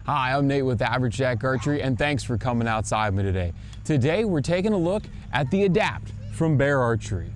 Hi, I'm Nate with Average Jack Archery, and thanks for coming outside with me today. Today, we're taking a look at the Adapt from Bear Archery.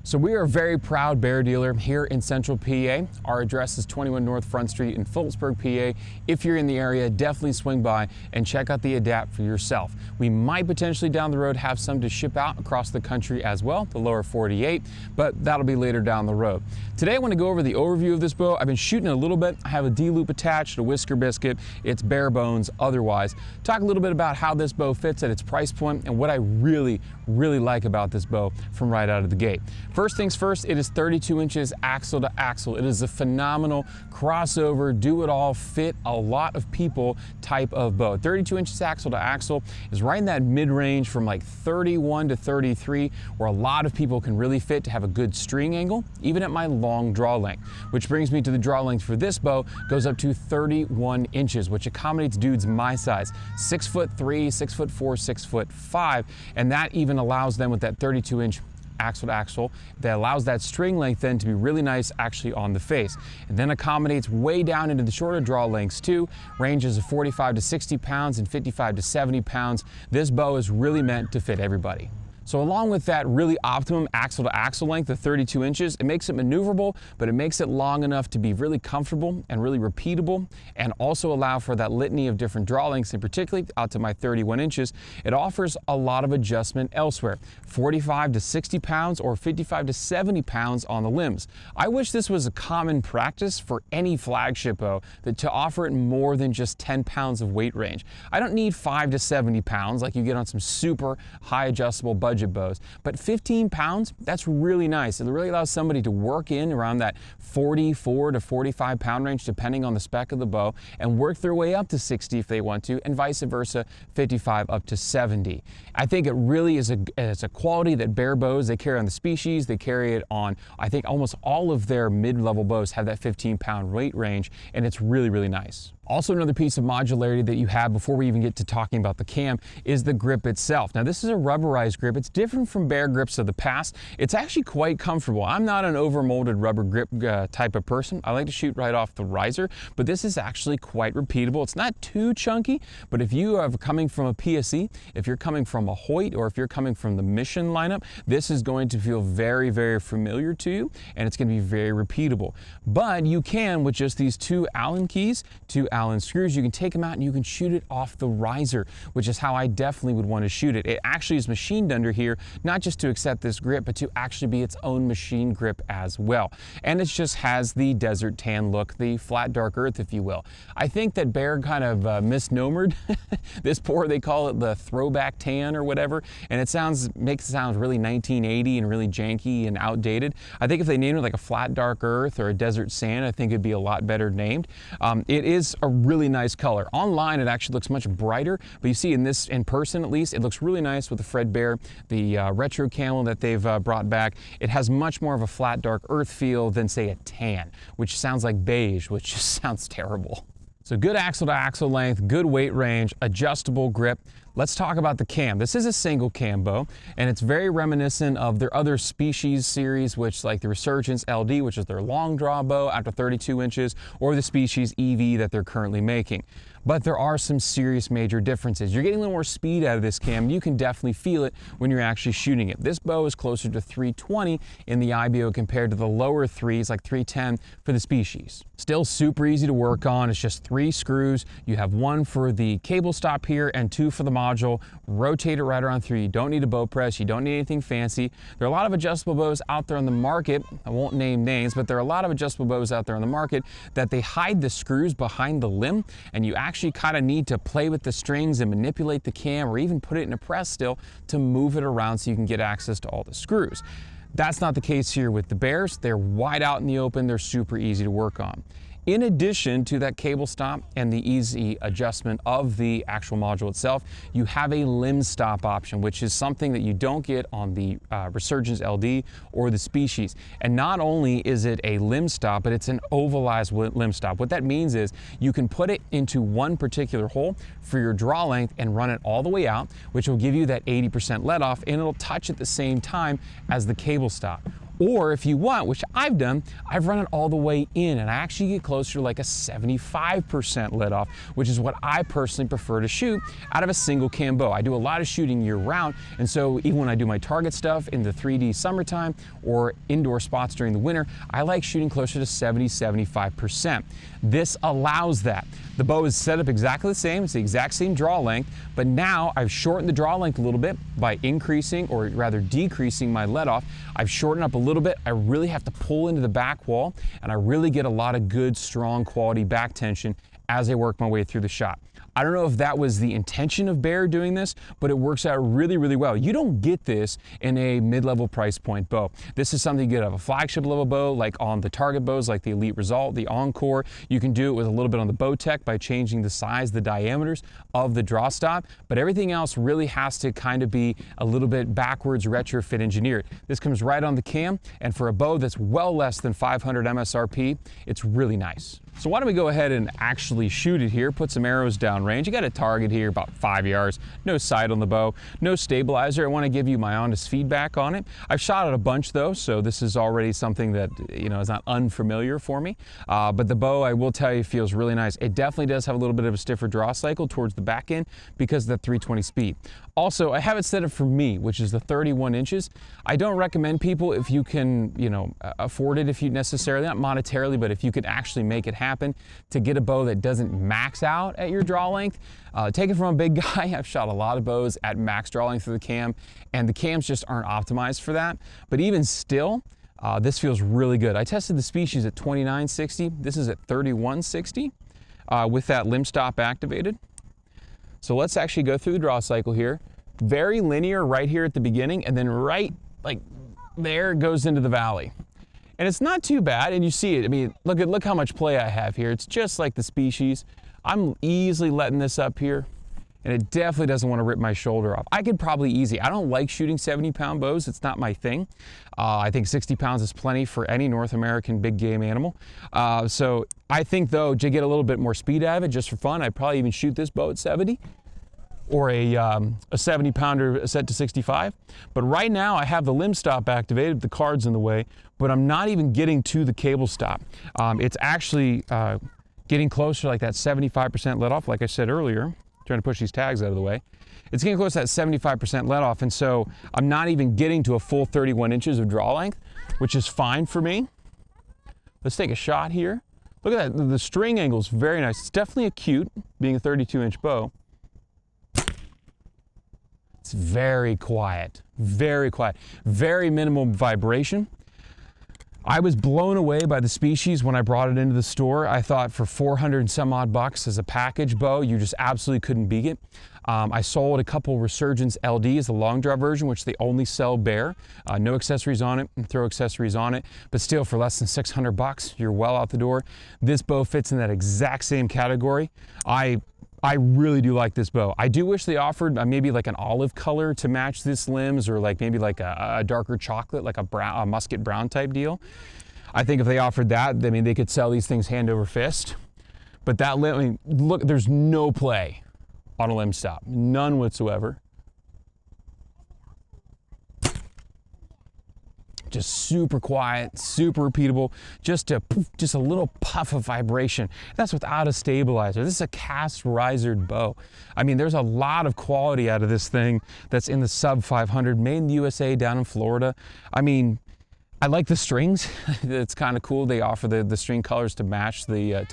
So we are a very proud bear dealer here in Central PA. Our address is 21 North Front Street in Phillipsburg, PA. If you're in the area, definitely swing by and check out the Adapt for yourself. We might potentially down the road have some to ship out across the country as well, the lower 48, but that'll be later down the road. Today I want to go over the overview of this bow. I've been shooting a little bit. I have a D-loop attached, a whisker biscuit. It's bare bones otherwise. Talk a little bit about how this bow fits at its price point and what I really like about this bow from right out of the gate. First things first, it is 32 inches axle to axle. It is a phenomenal crossover, do-it-all, fit a lot of people type of bow. 32 inches axle to axle is right in that mid-range from like 31 to 33, where a lot of people can really fit to have a good string angle, even at my long draw length. Which brings me to the draw length for this bow, goes up to 31 inches, which accommodates dudes my size, 6'3", 6'4", 6'5", and that even allows them with that 32 inch axle to axle that allows that string length then to be really nice actually on the face, and then accommodates way down into the shorter draw lengths too, ranges of 45 to 60 pounds and 55 to 70 pounds. This bow is really meant to fit everybody. So along with that really optimum axle to axle length of 32 inches, it makes it maneuverable, but it makes it long enough to be really comfortable and really repeatable, and also allow for that litany of different draw lengths, and particularly out to my 31 inches, it offers a lot of adjustment elsewhere, 45 to 60 pounds or 55 to 70 pounds on the limbs. I wish this was a common practice for any flagship bow, that to offer it more than just 10 pounds of weight range. I don't need 5 to 70 pounds like you get on some super high adjustable budget bows, but 15 pounds, that's really nice. It really allows somebody to work in around that 44 to 45 pound range depending on the spec of the bow, and work their way up to 60 if they want to, and vice versa, 55 up to 70. I think it really is a quality that Bear bows, they carry on the species, they carry it on, I think almost all of their mid-level bows have that 15 pound weight range, and it's really nice. Also, another piece of modularity that you have before we even get to talking about the cam is the grip itself. Now, this is a rubberized grip. It's different from Bear grips of the past. It's actually quite comfortable. I'm not an overmolded rubber grip type of person. I like to shoot right off the riser, but this is actually quite repeatable. It's not too chunky, but if you are coming from a PSE, if you're coming from a Hoyt, or if you're coming from the Mission lineup, this is going to feel very familiar to you, and it's going to be very repeatable. But you can, with just these two Allen keys, two Allen screws, you can take them out and you can shoot it off the riser, which is how I definitely would want to shoot it. It actually is machined under here, not just to accept this grip, but to actually be its own machine grip as well. And it just has the desert tan look, the flat dark earth, if you will. I think that Bear kind of misnomered this pour. They call it the throwback tan or whatever, and it makes it sound really 1980 and really janky and outdated. I think if they named it like a flat dark earth or a desert sand, I think it'd be a lot better named. It is a really nice color. Online it actually looks much brighter, but you see in person at least, it looks really nice with the Fred Bear, the retro camel that they've brought back. It has much more of a flat dark earth feel than say a tan, which sounds like beige, which just sounds terrible. So good axle to axle length, good weight range, adjustable grip. Let's talk about the cam. This is a single cam bow, and it's very reminiscent of their other species series, which like the Resurgence LD, which is their long draw bow after 32 inches, or the species EV that they're currently making. But there are some serious major differences. You're getting a little more speed out of this cam. You can definitely feel it when you're actually shooting it. This bow is closer to 320 in the IBO compared to the lower threes, like 310 for the species. Still super easy to work on. It's just 3 screws. You have 1 for the cable stop here and 2 for the module. Rotate it right around 3. You don't need a bow press. You don't need anything fancy. There are a lot of adjustable bows out there on the market. I won't name names, but there are a lot of adjustable bows out there on the market that they hide the screws behind the limb, and you actually kind of need to play with the strings and manipulate the cam, or even put it in a press still to move it around so you can get access to all the screws. That's not the case here with the Bears. They're wide out in the open. They're super easy to work on. In addition to that cable stop and the easy adjustment of the actual module itself, you have a limb stop option, which is something that you don't get on the Resurgence LD or the Species. And not only is it a limb stop, but it's an ovalized limb stop. What that means is you can put it into one particular hole for your draw length and run it all the way out, which will give you that 80% let off, and it'll touch at the same time as the cable stop. Or if you want, which I've done, I've run it all the way in, and I actually get closer to like a 75% let off, which is what I personally prefer to shoot out of a single cam bow. I do a lot of shooting year round, and so even when I do my target stuff in the 3D summertime or indoor spots during the winter, I like shooting closer to 70-75%. This allows that. The bow is set up exactly the same, it's the exact same draw length, but now I've shortened the draw length a little bit by increasing, or rather decreasing, my let off. I've shortened up a little bit. I really have to pull into the back wall, and I really get a lot of good, strong quality back tension as I work my way through the shot. I don't know if that was the intention of Bear doing this, but it works out really, really well. You don't get this in a mid-level price point bow. This is something you get out of a flagship level bow, like on the target bows, like the Elite Rezult, the Encore. You can do it with a little bit on the bow tech by changing the size, the diameters of the draw stop, but everything else really has to kind of be a little bit backwards retrofit engineered. This comes right on the cam, and for a bow that's well less than 500 MSRP, it's really nice. So why don't we go ahead and actually shoot it here, put some arrows down range. You got a target here about 5 yards, no sight on the bow, no stabilizer. I want to give you my honest feedback on it. I've shot it a bunch though, so this is already something that, you know, is not unfamiliar for me. But the bow, I will tell you, feels really nice. It definitely does have a little bit of a stiffer draw cycle towards the back end because of the 320 speed. Also, I have it set up for me, which is the 31 inches. I don't recommend people, if you can, you know, afford it, if you necessarily, not monetarily, but if you could actually make it happen, to get a bow that doesn't max out at your draw length. Take it from a big guy. I've shot a lot of bows at max draw length through the cam, and the cams just aren't optimized for that. But even still, this feels really good. I tested the species at 2960. This is at 3160 with that limb stop activated. So let's actually go through the draw cycle here. Very linear right here at the beginning, and then right like there it goes into the valley. And it's not too bad, and you see it. I mean, look how much play I have here. It's just like the species. I'm easily letting this up here, and it definitely doesn't want to rip my shoulder off. I could probably I don't like shooting 70-pound bows. It's not my thing. I think 60 pounds is plenty for any North American big game animal. So I think though, to get a little bit more speed out of it, just for fun, I'd probably even shoot this bow at 70. Or a 70-pounder set to 65. But right now I have the limb stop activated, the card's in the way, but I'm not even getting to the cable stop. It's actually getting closer, like that 75% let off, like I said earlier, trying to push these tags out of the way. It's getting close to that 75% let off, and so I'm not even getting to a full 31 inches of draw length, which is fine for me. Let's take a shot here. Look at that, the string angle is very nice. It's definitely acute, being a 32-inch bow. It's very quiet, very minimal vibration. I was blown away by the species when I brought it into the store. I thought for 400 and some odd bucks as a package bow, you just absolutely couldn't beat it. I sold a couple Resurgence LDs, the long draw version, which they only sell bare. No accessories on it, and throw accessories on it, but still for less than 600 bucks, you're well out the door. This bow fits in that exact same category. I really do like this bow. I do wish they offered maybe like an olive color to match this limbs, or like maybe like a darker chocolate, like a musket brown type deal. I think if they offered that, I mean, they could sell these things hand over fist. But that limb, I mean, look, there's no play on a limb stop, none whatsoever. Just super quiet, super repeatable, just a little puff of vibration. That's without a stabilizer. This is a cast risered bow. I mean, there's a lot of quality out of this thing that's in the sub 500, made in the USA down in Florida. I mean, I like the strings. It's kind of cool. They offer the string colors to match the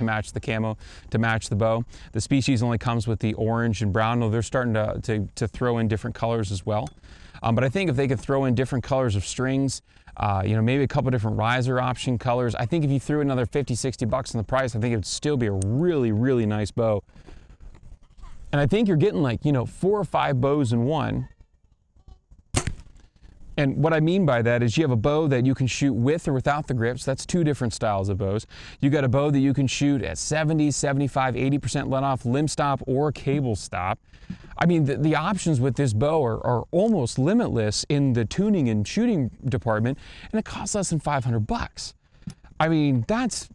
camo, to match the bow. The species only comes with the orange and brown. No, they're starting to throw in different colors as well. But I think if they could throw in different colors of strings, you know, maybe a couple different riser option colors. I think if you threw another 50, 60 bucks in the price, I think it would still be a really, really nice bow. And I think you're getting like, you know, 4 or 5 bows in one. And what I mean by that is you have a bow that you can shoot with or without the grips. That's 2 different styles of bows. You got a bow that you can shoot at 70, 75, 80% let off, limb stop or cable stop. I mean, the options with this bow are almost limitless in the tuning and shooting department, and it costs less than 500 bucks. I mean, that's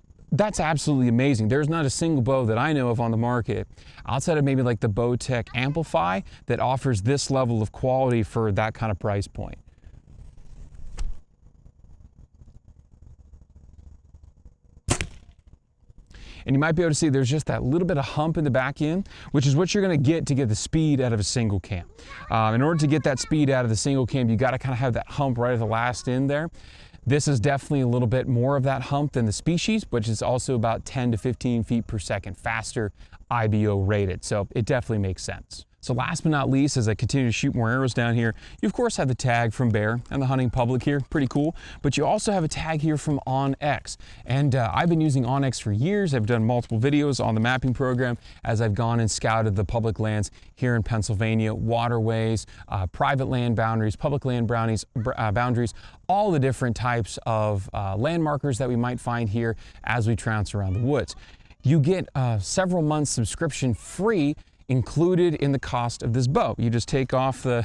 absolutely amazing. There's not a single bow that I know of on the market, outside of maybe like the Bowtech Amplify, that offers this level of quality for that kind of price point. And you might be able to see there's just that little bit of hump in the back end, which is what you're going to get the speed out of a single cam. In order to get that speed out of the single cam, you got to kind of have that hump right at the last end there. This is definitely a little bit more of that hump than the Species, which is also about 10 to 15 feet per second faster IBO rated. So it definitely makes sense. So last but not least, as I continue to shoot more arrows down here, you of course have the tag from Bear and the hunting public here, pretty cool. But you also have a tag here from OnX. And I've been using OnX for years. I've done multiple videos on the mapping program as I've gone and scouted the public lands here in Pennsylvania, waterways, private land boundaries, public land boundaries, all the different types of land markers that we might find here as we trounce around the woods. You get several months subscription free included in the cost of this bow. You just take off the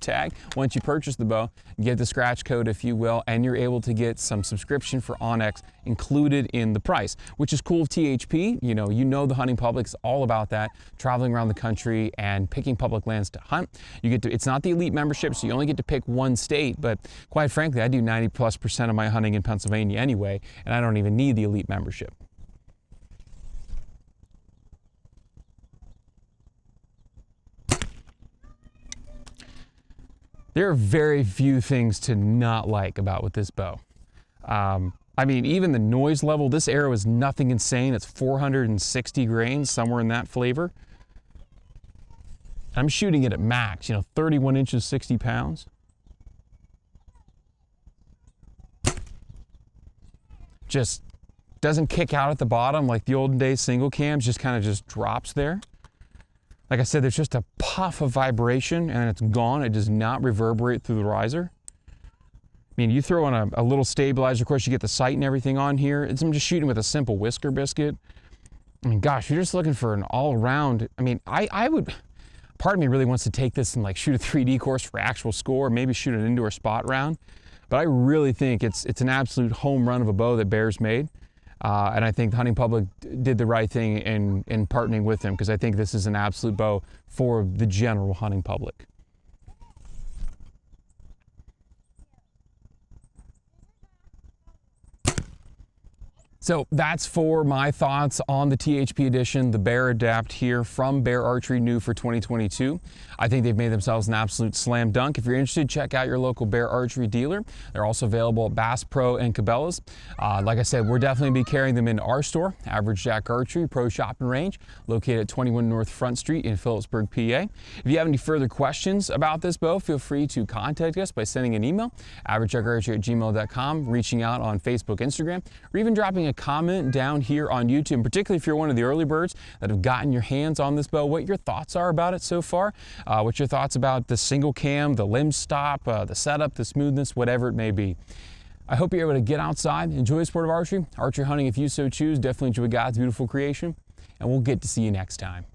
tag once you purchase the bow, get the scratch code if you will, and you're able to get some subscription for OnX included in the price, which is cool of THP. You know the hunting public is all about that, traveling around the country and picking public lands to hunt. It's not the elite membership, so you only get to pick one state, but quite frankly, I do 90+% of my hunting in Pennsylvania anyway, and I don't even need the elite membership. There are very few things to not like about with this bow. I mean, even the noise level, this arrow is nothing insane. It's 460 grains, somewhere in that flavor. I'm shooting it at max, 31 inches, 60 pounds. Just doesn't kick out at the bottom like the olden days single cams, just kind of just drops there. Like I said, there's just a puff of vibration and it's gone. It does not reverberate through the riser. I mean, you throw on a little stabilizer, of course you get the sight and everything on here. I'm just shooting with a simple whisker biscuit. I mean, gosh, you're just looking for an all-around, I mean, I would, part of me really wants to take this and like shoot a 3D course for actual score, maybe shoot an indoor spot round. But I really think it's an absolute home run of a bow that Bear's made. And I think the hunting public did the right thing in partnering with them, because I think this is an absolute bow for the general hunting public. So that's for my thoughts on the THP edition, the Bear Adapt here from Bear Archery, new for 2022. I think they've made themselves an absolute slam dunk. If you're interested, check out your local Bear Archery dealer. They're also available at Bass Pro and Cabela's. Like I said, we're definitely going to be carrying them in our store, Average Jack Archery Pro Shop and Range, located at 21 North Front Street in Phillipsburg, PA. If you have any further questions about this bow, feel free to contact us by sending an email, averagejackarchery@gmail.com, reaching out on Facebook, Instagram, or even dropping a comment down here on YouTube, and particularly if you're one of the early birds that have gotten your hands on this bow, what your thoughts are about it so far, what your thoughts about the single cam, the limb stop, the setup, the smoothness, whatever it may be. I hope you're able to get outside, enjoy the sport of archery hunting if you so choose. Definitely enjoy God's beautiful creation, and we'll get to see you next time.